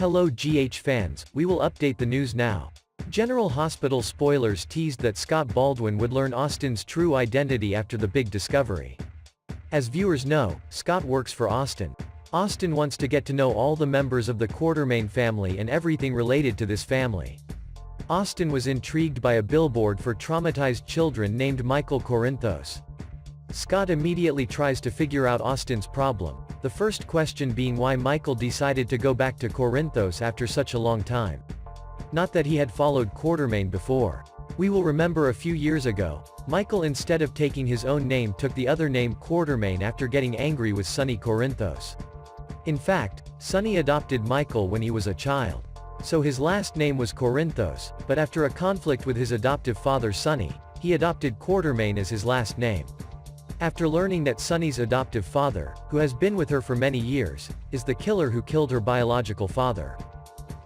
Hello GH fans, we will update the news now. General Hospital spoilers teased that Scott Baldwin would learn Austin's true identity after the big discovery. As viewers know, Scott works for Austin. Austin wants to get to know all the members of the Quartermaine family and everything related to this family. Austin was intrigued by a billboard for traumatized children named Michael Corinthos. Scott immediately tries to figure out Austin's problem, the first question being why Michael decided to go back to Corinthos after such a long time. Not that he had followed Quartermaine before. We will remember a few years ago, Michael instead of taking his own name took the other name Quartermaine after getting angry with Sonny Corinthos. In fact, Sonny adopted Michael when he was a child. So his last name was Corinthos, but after a conflict with his adoptive father Sonny, he adopted Quartermaine as his last name. After learning that Sonny's adoptive father, who has been with her for many years, is the killer who killed her biological father.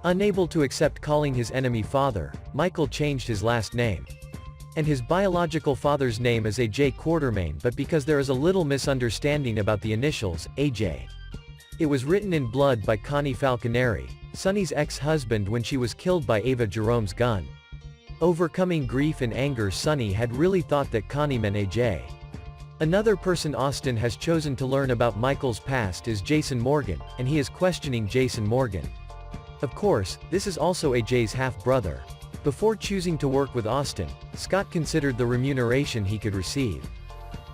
Unable to accept calling his enemy father, Michael changed his last name. And his biological father's name is AJ Quartermaine, but because there is a little misunderstanding about the initials, AJ. It was written in blood by Connie Falconeri, Sonny's ex-husband when she was killed by Ava Jerome's gun. Overcoming grief and anger, Sonny had really thought that Connie meant AJ. Another person Austin has chosen to learn about Michael's past is Jason Morgan, and he is questioning Jason Morgan. Of course, this is also AJ's half-brother. Before choosing to work with Austin, Scott considered the remuneration he could receive.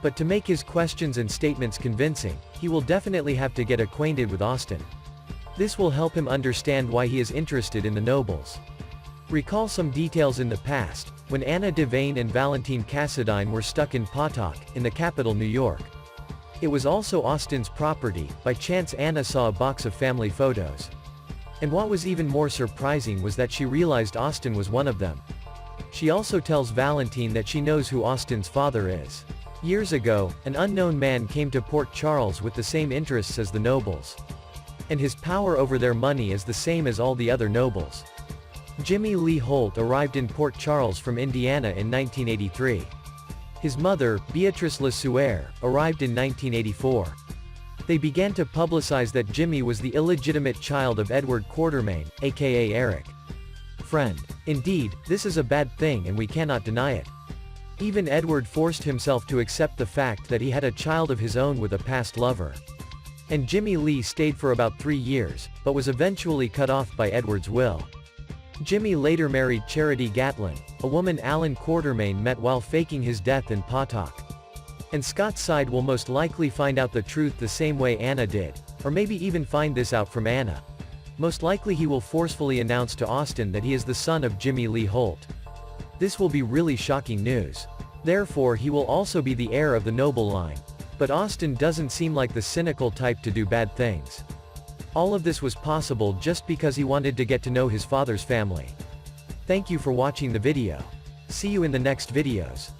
But to make his questions and statements convincing, he will definitely have to get acquainted with Austin. This will help him understand why he is interested in the Nobles. Recall some details in the past, when Anna Devane and Valentine Cassadine were stuck in Potoc, in the capital New York. It was also Austin's property. By chance Anna saw a box of family photos. And what was even more surprising was that she realized Austin was one of them. She also tells Valentine that she knows who Austin's father is. Years ago, an unknown man came to Port Charles with the same interests as the Nobles. And his power over their money is the same as all the other Nobles. Jimmy Lee Holt arrived in Port Charles from Indiana in 1983. His mother, Beatrice LeSueur, arrived in 1984. They began to publicize that Jimmy was the illegitimate child of Edward Quartermaine, aka Eric. Friend. Indeed, this is a bad thing and we cannot deny it. Even Edward forced himself to accept the fact that he had a child of his own with a past lover. And Jimmy Lee stayed for about 3 years, but was eventually cut off by Edward's will. Jimmy later married Charity Gatlin, a woman Alan Quartermaine met while faking his death in Potoc. And Scott's side will most likely find out the truth the same way Anna did, or maybe even find this out from Anna. Most likely he will forcefully announce to Austin that he is the son of Jimmy Lee Holt. This will be really shocking news. Therefore he will also be the heir of the Noble line. But Austin doesn't seem like the cynical type to do bad things. All of this was possible just because he wanted to get to know his father's family. Thank you for watching the video. See you in the next videos.